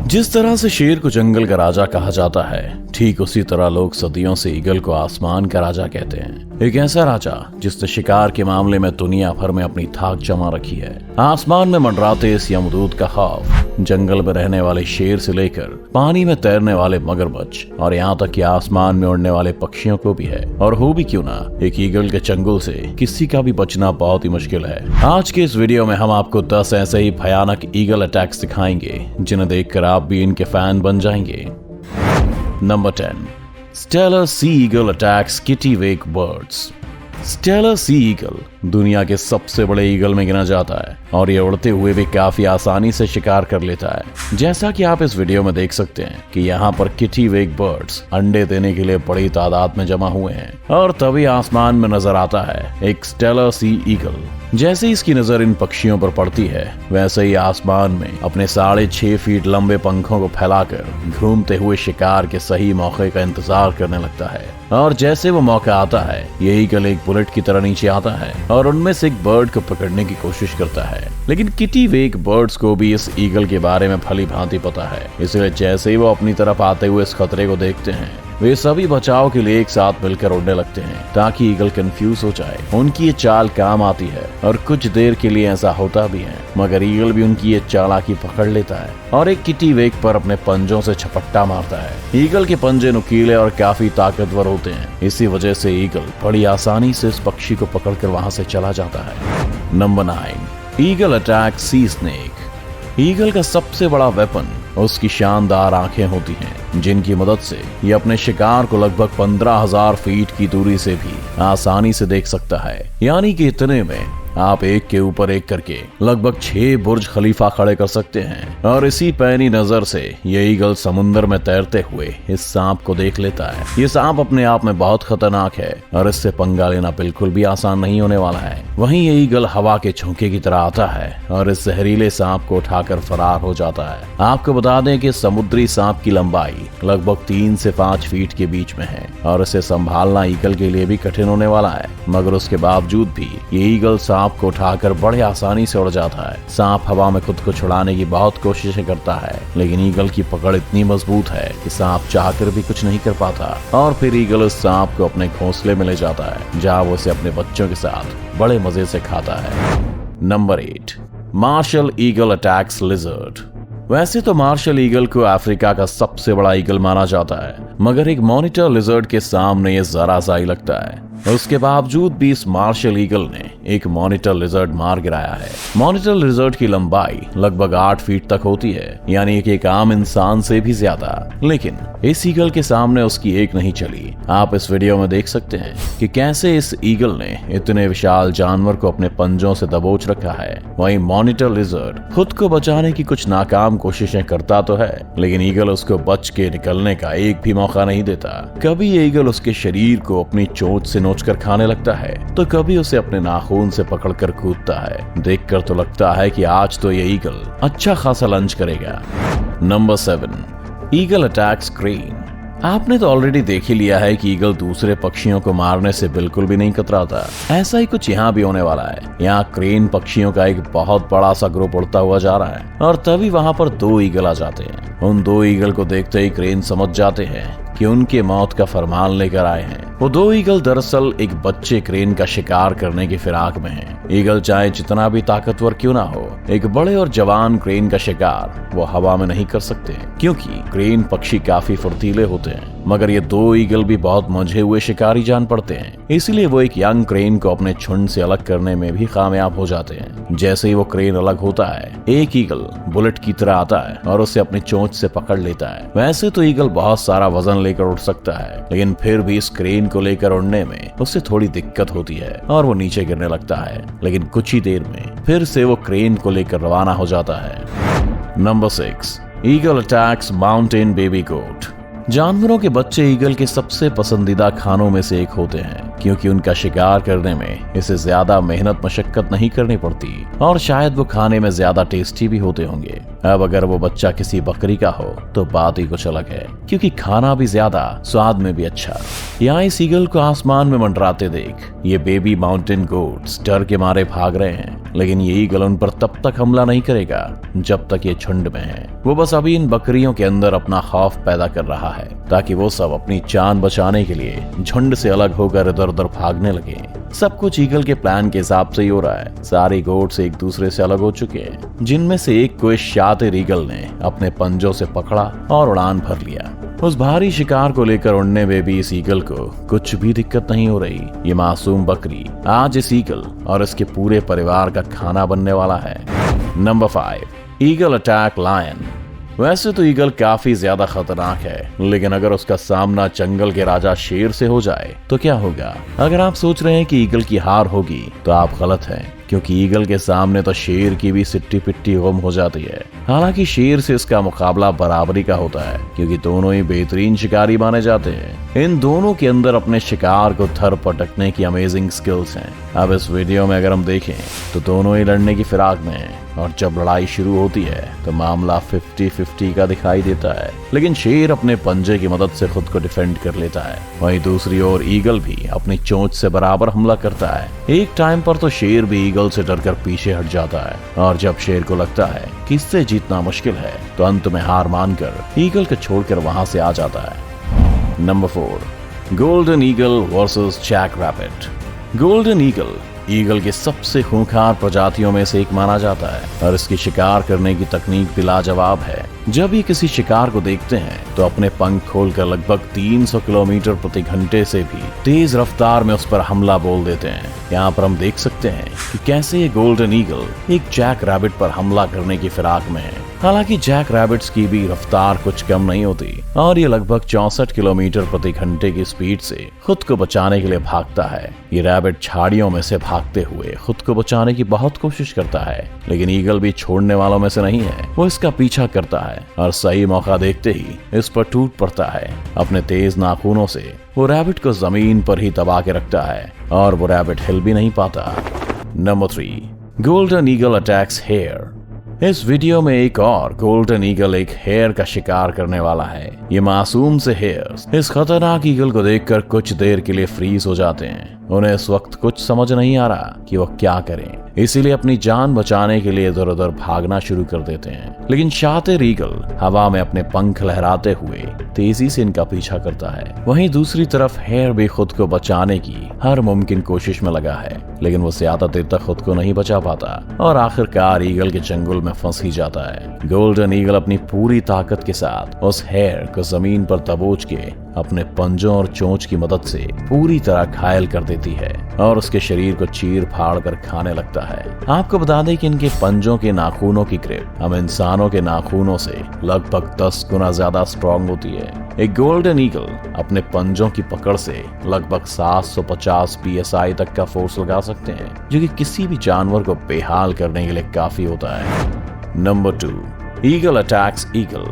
जिस तरह से शेर को जंगल का राजा कहा जाता है, ठीक उसी तरह लोग सदियों से ईगल को आसमान का राजा कहते हैं। एक ऐसा राजा जिसने शिकार के मामले में दुनिया भर में अपनी थाक जमा रखी है। आसमान में मंडराते इस यमदूत का खौफ जंगल में रहने वाले शेर से लेकर पानी में तैरने वाले मगरमच्छ और यहाँ तक कि आसमान में उड़ने वाले पक्षियों को भी है। और हो भी क्यों ना, एक ईगल के चंगुल से किसी का भी बचना बहुत ही मुश्किल है। आज के इस वीडियो में हम आपको 10 ऐसे ही भयानक ईगल अटैक्स दिखाएंगे जिन्हें देखकर आप भी इनके फैन बन जाएंगे। Number 10, Steller sea eagle attacks kittiwake birds. Steller sea eagle दुनिया के सबसे बड़े ईगल में गिना जाता है और ये उड़ते हुए भी काफी आसानी से शिकार कर लेता है। जैसा कि आप इस वीडियो में देख सकते हैं कि यहाँ पर किटिवेक बर्ड्स अंडे देने के लिए बड़ी तादाद में जमा हुए हैं और तभी आसमान में नजर आता है एक स्टेलर सी ईगल। जैसे इसकी नजर इन पक्षियों पर पड़ती है, वैसे ही आसमान में अपने 6.5 फीट लंबे पंखों को फैलाकर घूमते हुए शिकार के सही मौके का इंतजार करने लगता है। और जैसे वो मौका आता है, ये ईगल एक बुलेट की तरह नीचे आता है और उनमें से एक बर्ड को पकड़ने की कोशिश करता है। लेकिन किटिवेक बर्ड्स को भी इस ईगल के बारे में भली भांति पता है, इसलिए जैसे ही वो अपनी तरफ आते हुए इस खतरे को देखते हैं, वे सभी बचाव के लिए एक साथ मिलकर उड़ने लगते हैं ताकि ईगल कंफ्यूज हो जाए। उनकी ये चाल काम आती है और कुछ देर के लिए ऐसा होता भी है, मगर ईगल भी उनकी ये चालाकी पकड़ लेता है और एक किटिवेक पर अपने पंजों से झपट्टा मारता है। ईगल के पंजे नुकीले और काफी ताकतवर होते हैं, इसी वजह से ईगल बड़ी आसानी से इस पक्षी को पकड़कर वहां से चला जाता है। नंबर 9, ईगल अटैक सी स्नेक। ईगल का सबसे बड़ा वेपन उसकी शानदार आंखें होती हैं, जिनकी मदद से ये अपने शिकार को लगभग 15,000 फीट की दूरी से भी आसानी से देख सकता है। यानी कि इतने में आप एक के ऊपर एक करके लगभग 6 बुर्ज खलीफा खड़े कर सकते हैं। और इसी पैनी नजर से ये ईगल समुद्र में तैरते हुए इस सांप को देख लेता है। ये सांप अपने आप में बहुत खतरनाक है और इससे पंगा लेना बिल्कुल भी आसान नहीं होने वाला है। वहीं ये ईगल हवा के झोंके की तरह आता है और इस जहरीले सांप को उठाकर फरार हो जाता है। आपको बता दें कि समुद्री सांप की लंबाई लगभग 3 से 5 फीट के बीच में है और इसे संभालना ईगल के लिए भी कठिन होने वाला है। मगर उसके बावजूद भी ये ईगल सांप को उठाकर बड़े आसानी से उड़ जाता है। सांप हवा में खुद को छुड़ाने की बहुत कोशिशें करता है, लेकिन ईगल की पकड़ इतनी मजबूत है कि सांप चाहकर भी कुछ नहीं कर पाता। और फिर ईगल उस सांप को अपने घोंसले में ले जाता है, जहां वो उसे अपने बच्चों के साथ बड़े मजे से खाता है। Number 8, martial eagle attacks lizard. वैसे तो मार्शल ईगल को अफ्रीका का सबसे बड़ा ईगल माना जाता है, मगर एक मॉनिटर लिजर्ड के सामने ये जरा सा ही लगता है। उसके बावजूद भी इस मार्शल ईगल ने एक मॉनिटर लिजर्ड मार गिराया है। मॉनिटर लिजर्ड की लंबाई लगभग 8 फीट तक होती है, यानी कि एक आम इंसान से भी ज्यादा। लेकिन इस ईगल के सामने उसकी एक नहीं चली। आप इस वीडियो में देख सकते हैं कि कैसे इस ईगल ने इतने विशाल जानवर को अपने पंजों से दबोच रखा है। वहीं मॉनिटर लिजर्ड खुद को बचाने की कुछ नाकाम कोशिशें करता तो है, लेकिन ईगल उसको बच के निकलने का एक भी मौका नहीं देता। कभी ये ईगल उसके शरीर को अपनी चोंच से नोचकर खाने लगता है, तो कभी उसे अपने नाखून से पकड़कर कूदता है। देखकर तो लगता है कि आज तो ये ईगल अच्छा खासा लंच करेगा। Number 7, eagle attacks crane. आपने तो ऑलरेडी देख ही लिया है कि ईगल दूसरे पक्षियों को मारने से बिल्कुल भी नहीं कतराता। ऐसा ही कुछ यहाँ भी होने वाला है। यहाँ क्रेन पक्षियों का एक बहुत बड़ा सा ग्रुप उड़ता हुआ जा रहा है और तभी वहाँ पर 2 ईगल आ जाते हैं। उन 2 ईगल को देखते ही क्रेन समझ जाते हैं कि उनके मौत का फरमान लेकर आए हैं। वो 2 ईगल दरअसल एक बच्चे क्रेन का शिकार करने की फिराक में हैं। ईगल चाहे जितना भी ताकतवर क्यों ना हो, एक बड़े और जवान क्रेन का शिकार वो हवा में नहीं कर सकते, क्योंकि क्रेन पक्षी काफी फुर्तीले होते हैं। मगर ये 2 ईगल भी बहुत मंझे हुए शिकारी जान पड़ते हैं, इसलिए वो एक यंग क्रेन को अपने झुंड से अलग करने में भी कामयाब हो जाते हैं। जैसे ही वो क्रेन अलग होता है, एक ईगल बुलेट की तरह आता है और उसे अपनी चोंच से पकड़ लेता है। वैसे तो ईगल बहुत सारा वजन लेकर उड़ सकता है, लेकिन फिर भी इस क्रेन को लेकर उड़ने में उससे थोड़ी दिक्कत होती है और वो नीचे गिरने लगता है। लेकिन कुछ ही देर में फिर से वो क्रेन को लेकर रवाना हो जाता है। Number 6, eagle attacks mountain baby goat. जानवरों के बच्चे ईगल के सबसे पसंदीदा खानों में से एक होते हैं, क्योंकि उनका शिकार करने में इसे ज्यादा मेहनत मशक्कत नहीं करनी पड़ती और शायद वो खाने में ज्यादा टेस्टी भी होते होंगे। अब अगर वो बच्चा किसी बकरी का हो तो बात ही कुछ अलग है, क्योंकि खाना भी ज्यादा, स्वाद में भी अच्छा। यहाँ इस ईगल को आसमान में मंडराते देख ये बेबी माउंटेन गोट्स डर के मारे भाग रहे हैं, लेकिन ये ईगल उन पर तब तक हमला नहीं करेगा जब तक ये झुंड में है। वो बस अभी इन बकरियों के अंदर अपना खौफ पैदा कर रहा है ताकि वो सब अपनी जान बचाने के लिए झुंड से अलग होकर इधर उधर भागने लगे। सब कुछ ईगल के प्लान के हिसाब से ही हो रहा है। सारे गोट्स एक दूसरे से अलग हो चुके हैं, जिनमें से एक को इस शातिर ईगल ने अपने पंजों से पकड़ा और उड़ान भर लिया। उस भारी शिकार को लेकर उड़ने में भी इस ईगल को कुछ भी दिक्कत नहीं हो रही। ये मासूम बकरी आज इस ईगल और इसके पूरे परिवार का खाना बनने वाला है। Number 5, eagle attack lion. वैसे तो ईगल काफी ज्यादा खतरनाक है, लेकिन अगर उसका सामना जंगल के राजा शेर से हो जाए तो क्या होगा? अगर आप सोच रहे हैं कि ईगल की हार होगी तो आप गलत हैं, क्योंकि ईगल के सामने तो शेर की भी सिट्टी पिट्टी गुम हो जाती है। हालांकि शेर से इसका मुकाबला बराबरी का होता है, क्योंकि दोनों ही बेहतरीन शिकारी माने जाते हैं। इन दोनों के अंदर अपने शिकार को थर पटकने की अमेजिंग स्किल्स हैं। अब इस वीडियो में अगर हम देखें तो दोनों ही लड़ने की फिराक में हैं, और जब लड़ाई शुरू होती है तो मामला 50-50 का दिखाई देता है। लेकिन शेर अपने पंजे की मदद से खुद को डिफेंड कर लेता है, वहीं दूसरी ओर ईगल भी अपनी चोंच से बराबर हमला करता है। एक टाइम पर तो शेर भी ईगल से डरकर पीछे हट जाता है, और जब शेर को लगता है कि इससे जीतना मुश्किल है तो अंत में हार मानकर ईगल को छोड़कर वहां से आ जाता है। Number 4, golden eagle versus jack rabbit. Golden eagle eagle के सबसे खूंखार प्रजातियों में से एक माना जाता है, और इसकी शिकार करने की तकनीक भी लाजवाब है। जब ये किसी शिकार को देखते हैं तो अपने पंख खोलकर लगभग 300 किलोमीटर प्रति घंटे से भी तेज रफ्तार में उस पर हमला बोल देते हैं। यहाँ पर हम देख सकते हैं कि कैसे ये गोल्डन ईगल एक जैक रैबिट पर हमला करने की फिराक में है। हालांकि जैक रैबिट्स की भी रफ्तार कुछ कम नहीं होती, और ये लगभग 64 किलोमीटर प्रति घंटे की स्पीड से खुद को बचाने के लिए भागता है। ये रैबिट झाड़ियों में से भागते हुए खुद को बचाने की बहुत कोशिश करता है, लेकिन ईगल भी छोड़ने वालों में से नहीं है। वो इसका पीछा करता है और सही मौका देखते ही इस पर टूट पड़ता है। अपने तेज नाखूनों से वो रैबिट को जमीन पर ही दबा के रखता है, और वो रैबिट हिल भी नहीं पाता। Number 3, golden eagle attacks hare. इस वीडियो में एक और गोल्डन ईगल एक हेयर का शिकार करने वाला है। ये मासूम से हेयर्स इस खतरनाक ईगल को देखकर कुछ देर के लिए फ्रीज हो जाते हैं। उन्हें इस वक्त कुछ समझ नहीं आ रहा कि वो क्या करें, इसीलिए अपनी जान बचाने के लिए इधर उधर भागना शुरू कर देते हैं। लेकिन शातिर ईगल हवा में अपने पंख लहराते हुए तेजी से इनका पीछा करता है। वहीं दूसरी तरफ हेयर भी खुद को बचाने की हर मुमकिन कोशिश में लगा है, लेकिन वो ज्यादा देर तक खुद को नहीं बचा पाता और आखिरकार ईगल के चंगुल में फंस ही जाता है। गोल्डन ईगल अपनी पूरी ताकत के साथ उस हेयर को जमीन पर दबोच के अपने पंजों और चोंच की मदद से पूरी तरह घायल कर देती है और उसके शरीर को चीर फाड़ कर खाने लगता है। आपको बता दें कि इनके पंजों के नाखूनों की ग्रिप हम इंसानों के नाखूनों से लगभग 10 गुना ज्यादा स्ट्रॉन्ग होती है। एक गोल्डन ईगल अपने पंजों की पकड़ से लगभग 750 PSI तक का फोर्स लगा सकते हैं, जो कि किसी भी जानवर को बेहाल करने के लिए काफी होता है। Number 2, eagle attacks eagle.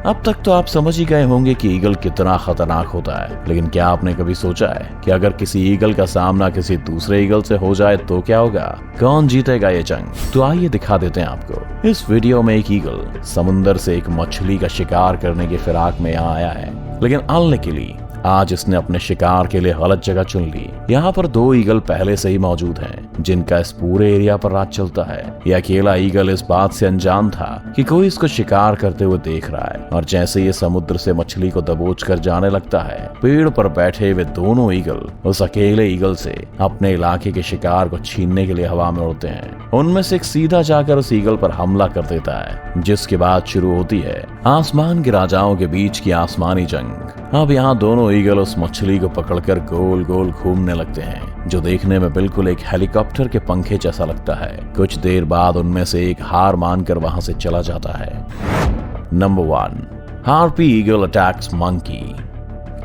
अब तक तो आप समझ ही गए होंगे कि ईगल कितना खतरनाक होता है, लेकिन क्या आपने कभी सोचा है कि अगर किसी ईगल का सामना किसी दूसरे ईगल से हो जाए तो क्या होगा? कौन जीतेगा ये जंग? तो आइए दिखा देते हैं आपको। इस वीडियो में एक ईगल समुंदर से एक मछली का शिकार करने की फिराक में यहाँ आया है, लेकिन अनलकीली आज इसने अपने शिकार के लिए गलत जगह चुन ली। यहाँ पर 2 ईगल पहले से ही मौजूद हैं, जिनका इस पूरे एरिया पर राज चलता है। यह अकेला ईगल इस बात से अनजान था कि कोई इसको शिकार करते हुए देख रहा है, और जैसे ये समुद्र से मछली को दबोच कर जाने लगता है, पेड़ पर बैठे हुए दोनों ईगल उस अकेले ईगल से अपने इलाके के शिकार को छीनने के लिए हवा में उड़ते हैं। उनमें से एक सीधा जाकर उस ईगल पर हमला कर देता है, जिसके बाद शुरू होती है आसमान के राजाओं के बीच की आसमानी जंग। अब यहाँ दोनों ईगल उस मछली को पकड़कर गोल गोल घूमने लगते हैं, जो देखने में बिल्कुल एक हेलीकॉप्टर के पंखे जैसा लगता है। कुछ देर बाद उनमें से एक हार मानकर वहां से चला जाता है। Number 1, harpy eagle attacks monkey.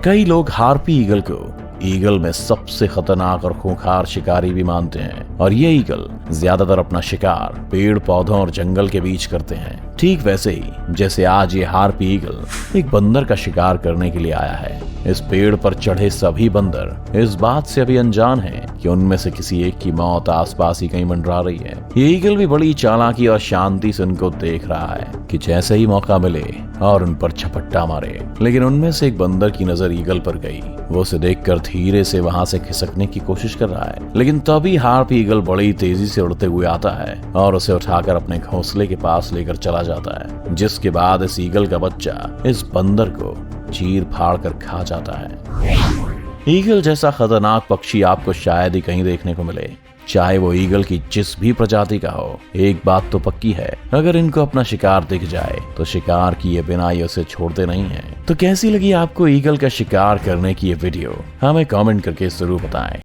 कई लोग हार्पी ईगल को ईगल में सबसे खतरनाक और खूंखार शिकारी भी मानते हैं, और ये ईगल ज्यादातर अपना शिकार पेड़ पौधों और जंगल के बीच करते हैं। ठीक वैसे ही जैसे आज ये हार्पी ईगल एक बंदर का शिकार करने के लिए आया है। इस पेड़ पर चढ़े सभी बंदर इस बात से अभी अनजान हैं कि उनमें से किसी एक की मौत आसपास ही कहीं मंडरा रही है। ये ईगल भी बड़ी चालाकी और शांति से उनको देख रहा है कि जैसे ही मौका मिले और उन पर झपट्टा मारे। लेकिन उनमें से एक बंदर की नजर ईगल पर गई। वो उसे देखकर धीरे से वहां से खिसकने की कोशिश कर रहा है, लेकिन तभी हार्पी ईगल बड़ी तेजी से उड़ते हुए आता है और उसे उठाकर अपने घोंसले के पास लेकर चला जाता है, जिसके बाद इस ईगल का बच्चा इस बंदर को चीर फाड़ कर खा जाता है। ईगल जैसा खतरनाक पक्षी आपको शायद ही कहीं देखने को मिले, चाहे वो ईगल की जिस भी प्रजाति का हो। एक बात तो पक्की है, अगर इनको अपना शिकार दिख जाए तो शिकार किए बिना ये उसे छोड़ते नहीं हैं। तो कैसी लगी आपको ईगल का शिकार करने की ये वीडियो? हमें कमेंट करके जरूर बताएं।